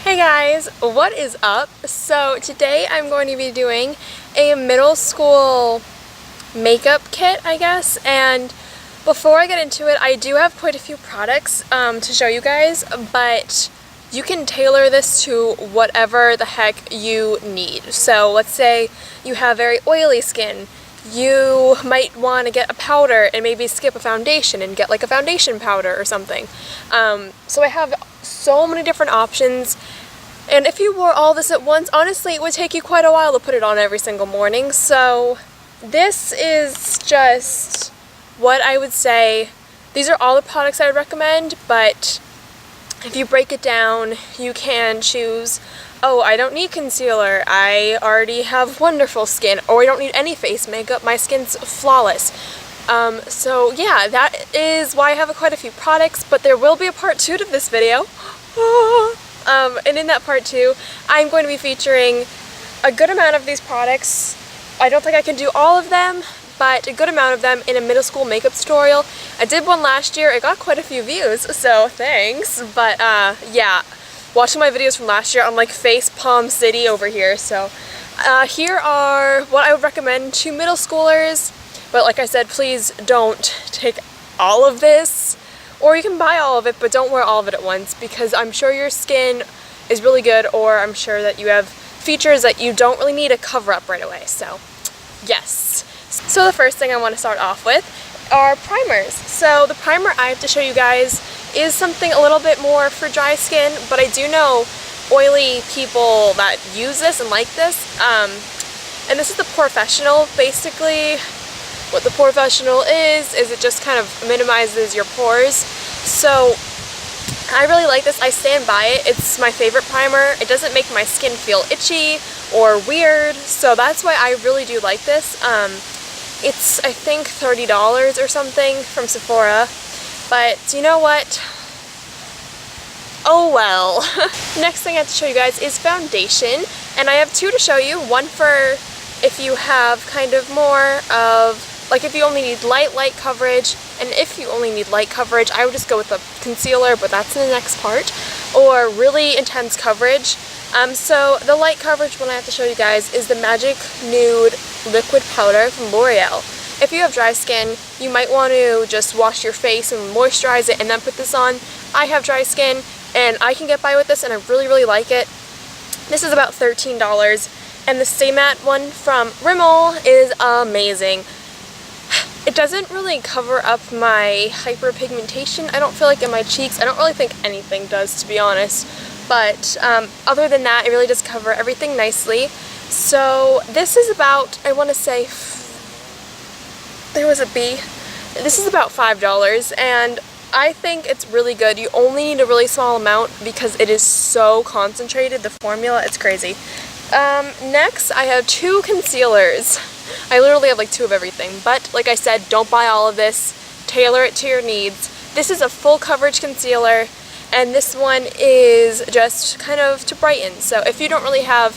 Hey guys, what is up? So today I'm going to be doing a middle school makeup kit, I guess, and before I get into it, I do have quite a few products to show you guys, but you can tailor this to whatever the heck you need. So let's say you have very oily skin. You might want to get a powder and maybe skip a foundation and get like a foundation powder or something. So I have so many different options, and if you wore all this at once, honestly it would take you quite a while to put it on every single morning. So this is just what I would say. These are all the products I would recommend, but if you break it down, you can choose, oh, I don't need concealer, I already have wonderful skin, or I don't need any face makeup, my skin's flawless. So yeah, that is why I have quite a few products, but there will be a part 2 to this video. And in that part 2, I'm going to be featuring a good amount of these products. I don't think I can do all of them, but a good amount of them in a middle school makeup tutorial. I did one last year, it got quite a few views, so thanks. But yeah, watching my videos from last year, I'm like face palm city over here. So here are what I would recommend to middle schoolers, but like I said, please don't take all of this, or you can buy all of it, but don't wear all of it at once, because I'm sure your skin is really good, or I'm sure that you have features that you don't really need to cover up right away. So yes. So the first thing I want to start off with are primers. So the primer I have to show you guys is something a little bit more for dry skin, but I do know oily people that use this and like this. And this is the Professional. Basically, what the Professional is it just kind of minimizes your pores. So I really like this. I stand by it. It's my favorite primer. It doesn't make my skin feel itchy or weird, so that's why I really do like this. It's, I think, $30 or something from Sephora, but you know what? Oh well. Next thing I have to show you guys is foundation, and I have two to show you. One for if you have kind of more of, like if you only need light coverage, and if you only need light coverage, I would just go with the concealer, but that's in the next part, or really intense coverage. So the light coverage one I have to show you guys is the Magic Nude Liquid Powder from L'Oreal. If you have dry skin, you might want to just wash your face and moisturize it and then put this on. I have dry skin and I can get by with this, and I really like it. This is about $13, and the Stay Matte one from Rimmel is amazing. It doesn't really cover up my hyperpigmentation, I don't feel like, in my cheeks. I don't really think anything does, to be honest. But other than that, it really does cover everything nicely. So this is about, I want to say, there was a B. This is about $5, and I think it's really good. You only need a really small amount because it is so concentrated, the formula, it's crazy. Next, I have two concealers. I literally have like two of everything, but like I said, don't buy all of this. Tailor it to your needs. This is a full coverage concealer, and this one is just kind of to brighten. So if you don't really have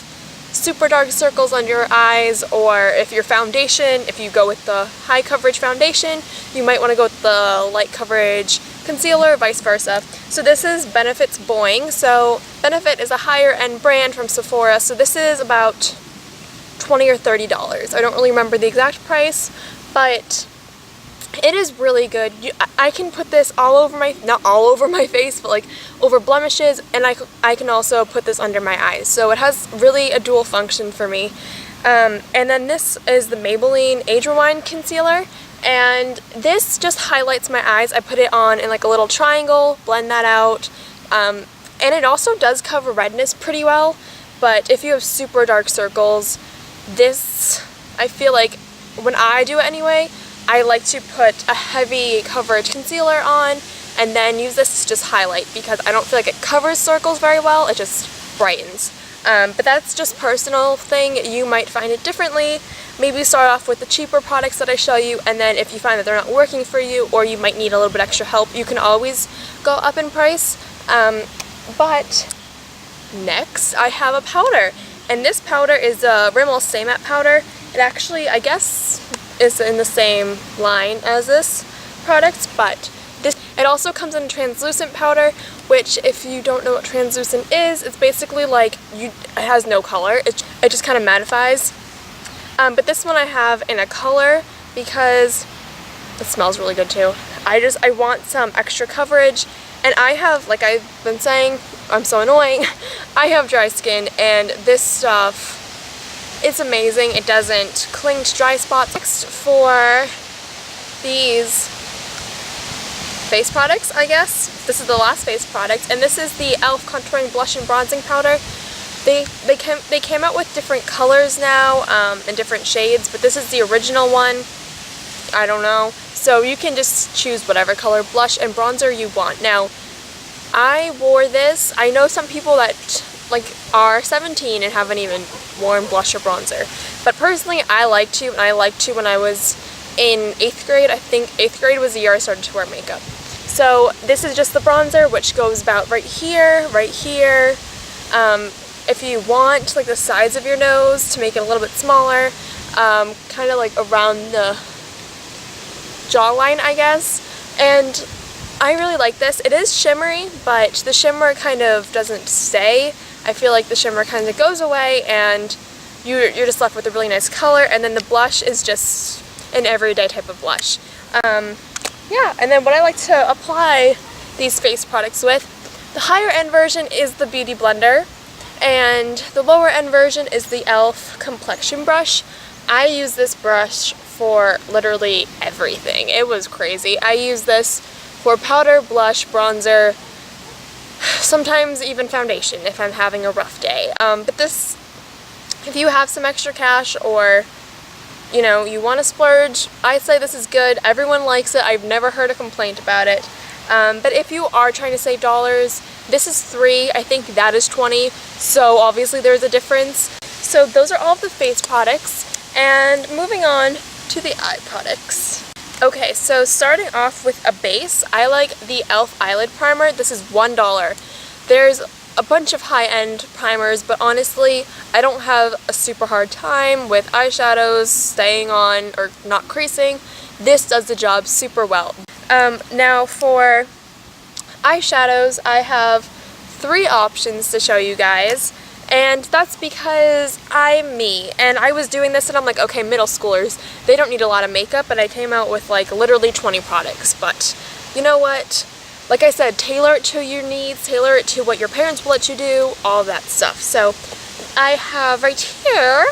super dark circles under your eyes, or if your foundation, if you go with the high coverage foundation, you might want to go with the light coverage concealer, vice versa. So this is Benefit's Boing. So Benefit is a higher end brand from Sephora, so this is about $20 or $30. I don't really remember the exact price, but it is really good. I can put this all over my, not all over my face, but like over blemishes, and I can also put this under my eyes. So it has really a dual function for me. And then this is the Maybelline Age Rewind Concealer, and this just highlights my eyes. I put it on in like a little triangle, blend that out, and it also does cover redness pretty well. But if you have super dark circles, this, I feel like, when I do it anyway, I like to put a heavy coverage concealer on and then use this to just highlight, because I don't feel like it covers circles very well, it just brightens. But that's just personal thing. You might find it differently. Maybe start off with the cheaper products that I show you, and then if you find that they're not working for you, or you might need a little bit extra help, you can always go up in price. But next I have a powder, and this powder is a Rimmel Stay Matte powder. It actually, I guess, is in the same line as this product, but It also comes in a translucent powder, which if you don't know what translucent is, it's basically like it has no color. It just kind of mattifies. But this one I have in a color because it smells really good too. I want some extra coverage, and I have, like I've been saying, I'm so annoying, I have dry skin, and this stuff, it's amazing. It doesn't cling to dry spots. Next, for these face products, I guess. This is the last face product, and this is the e.l.f. Contouring Blush and Bronzing Powder. They came out with different colors now, and different shades, but this is the original one. I don't know. So you can just choose whatever color blush and bronzer you want. Now, I wore this. I know some people that like are 17 and haven't even worn blush or bronzer. But personally, I like to, and I liked to when I was in 8th grade. I think 8th grade was the year I started to wear makeup. So this is just the bronzer, which goes about right here, right here. If you want like the sides of your nose to make it a little bit smaller, kind of like around the jawline, I guess. And I really like this. It is shimmery, but the shimmer kind of doesn't stay. I feel like the shimmer kind of goes away, and you're just left with a really nice color. And then the blush is just an everyday type of blush. Yeah, and then what I like to apply these face products with, the higher end version is the Beauty Blender, and the lower end version is the e.l.f. Complexion Brush. I use this brush for literally everything. It was crazy. I use this for powder, blush, bronzer, sometimes even foundation if I'm having a rough day. But this, if you have some extra cash or you know, you want to splurge, I'd say this is good. Everyone likes it. I've never heard a complaint about it. But if you are trying to save dollars, this is $3. I think that is $20. So obviously there's a difference. So those are all of the face products. And moving on to the eye products. Okay, so starting off with a base, I like the e.l.f. Eyelid Primer. This is $1. There's a bunch of high-end primers, but honestly, I don't have a super hard time with eyeshadows staying on or not creasing. This does the job super well. Now for eyeshadows, I have 3 options to show you guys. And that's because I'm me, and I was doing this and I'm like, okay, middle schoolers, they don't need a lot of makeup, and I came out with like literally 20 products. But you know what? Like I said, tailor it to your needs, tailor it to what your parents will let you do, all that stuff. So I have right here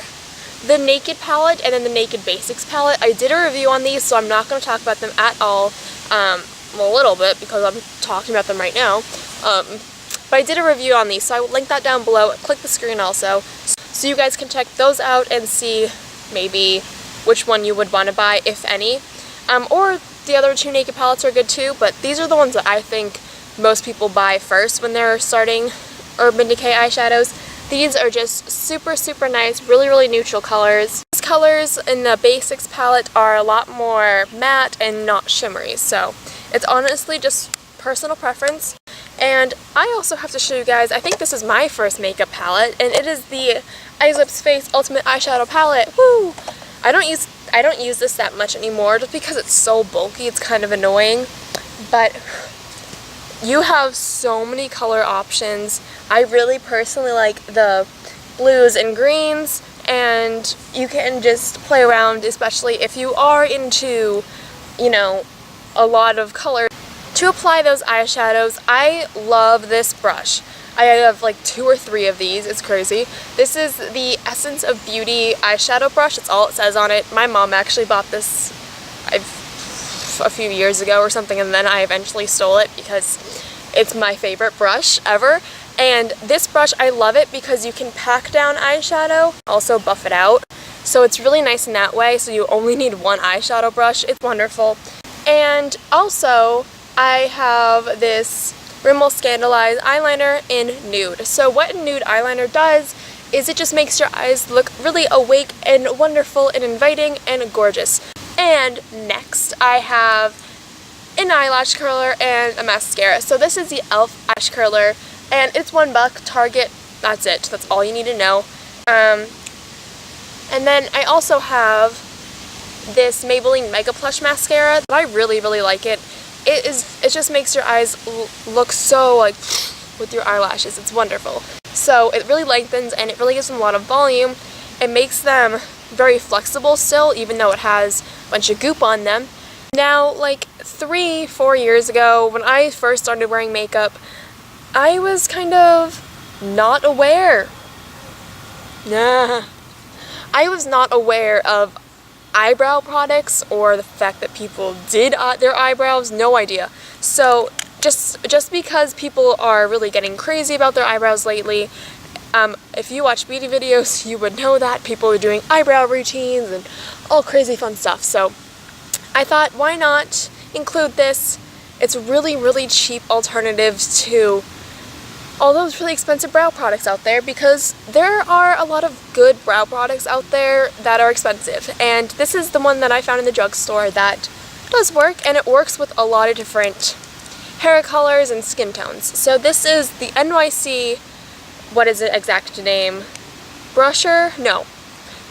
the Naked palette and then the Naked Basics palette. I did a review on these, so I'm not going to talk about them at all. Well, a little bit because I'm talking about them right now. But I did a review on these, so I will link that down below. Click the screen also, so you guys can check those out and see maybe which one you would want to buy, if any. Or the other 2 Naked palettes are good too, but these are the ones that I think most people buy first when they're starting Urban Decay eyeshadows. These are just super, super nice, really, really neutral colors. These colors in the Basics palette are a lot more matte and not shimmery, so it's honestly just personal preference. And I also have to show you guys, I think this is my first makeup palette, and it is the Eyes Lips Face Ultimate Eyeshadow Palette. Woo! I don't use this that much anymore just because it's so bulky. It's kind of annoying, but you have so many color options. I really personally like the blues and greens, and you can just play around, especially if you are into, you know, a lot of color. To apply those eyeshadows, I love this brush. I have like 2 or 3 of these. It's crazy. This is the Essence of Beauty eyeshadow brush. That's all it says on it. My mom actually bought this a few years ago or something, and then I eventually stole it because it's my favorite brush ever. And this brush, I love it because you can pack down eyeshadow, also buff it out. So it's really nice in that way, so you only need 1 eyeshadow brush. It's wonderful. And also, I have this Rimmel Scandaleyes eyeliner in nude. So what nude eyeliner does is it just makes your eyes look really awake and wonderful and inviting and gorgeous. And next I have an eyelash curler and a mascara. So this is the e.l.f. Lash Curler, and it's $1, Target. That's it. That's all you need to know. And then I also have this Maybelline Mega Plush mascara. I really, really like it. it just makes your eyes look so like with your eyelashes. It's wonderful. So it really lengthens and it really gives them a lot of volume. It makes them very flexible still, even though it has a bunch of goop on them. Now, like 3-4 years ago, when I first started wearing makeup, I was kind of not aware. I was not aware of eyebrow products or the fact that people did their eyebrows. No idea. So just because people are really getting crazy about their eyebrows lately, if you watch beauty videos, you would know that people are doing eyebrow routines and all crazy fun stuff. So I thought, why not include this? It's a really, really cheap alternative to all those really expensive brow products out there, because there are a lot of good brow products out there that are expensive. And this is the one that I found in the drugstore that does work, and it works with a lot of different hair colors and skin tones. So this is the NYC, what is it exact name? Brusher? No.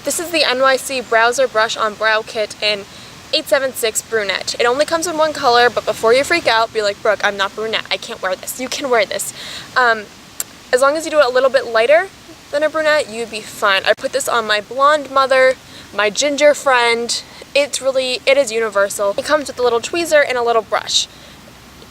This is the NYC Browser Brush on Brow Kit in 876 Brunette. It only comes in one color, but before you freak out, be like, Brooke, I'm not brunette. I can't wear this. You can wear this. As long as you do it a little bit lighter than a brunette, you'd be fine. I put this on my blonde mother, my ginger friend. It is universal. It comes with a little tweezer and a little brush.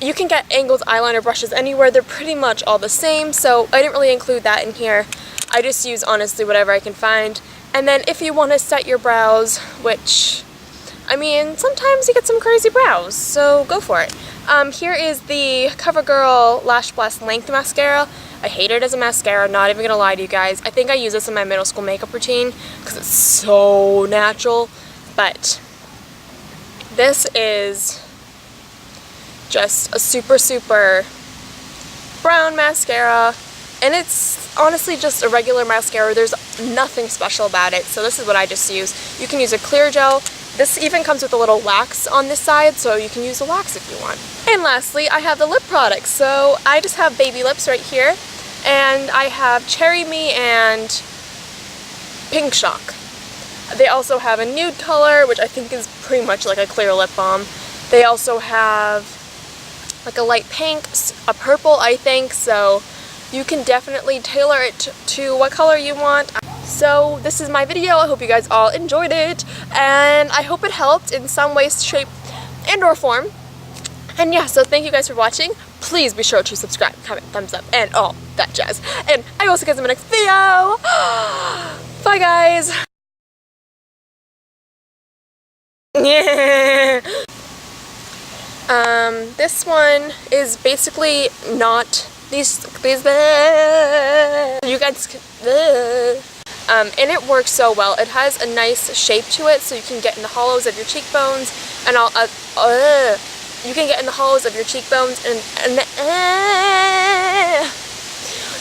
You can get angled eyeliner brushes anywhere. They're pretty much all the same, so I didn't really include that in here. I just use, honestly, whatever I can find. And then if you want to set your brows, which, I mean, sometimes you get some crazy brows, so go for it. Here is the CoverGirl Lash Blast Length Mascara. I hate it as a mascara, not even gonna lie to you guys. I think I use this in my middle school makeup routine because it's so natural, but this is just a super, super brown mascara, and it's honestly just a regular mascara. There's nothing special about it, so this is what I just use. You can use a clear gel. This even comes with a little wax on this side, so you can use the wax if you want. And lastly, I have the lip products. So I just have baby lips right here, and I have Cherry Me and Pink Shock. They also have a nude color, which I think is pretty much like a clear lip balm. They also have like a light pink, a purple, I think, so you can definitely tailor it to what color you want. So this is my video. I hope you guys all enjoyed it, and I hope it helped in some way, shape, and or form. And yeah, so thank you guys for watching. Please be sure to subscribe, comment, thumbs up, and all that jazz. And I will see you guys in my next video. Bye guys. This one is basically not these you guys and it works so well. It has a nice shape to it, so you can get in the hollows of your cheekbones and all. You can get in the hollows of your cheekbones and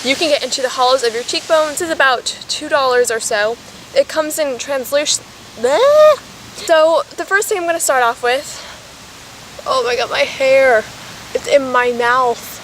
you can get into the hollows of your cheekbones. This is about $2 or so. It comes in translucent. So the first thing I'm going to start off with. Oh my god, my hair! It's in my mouth.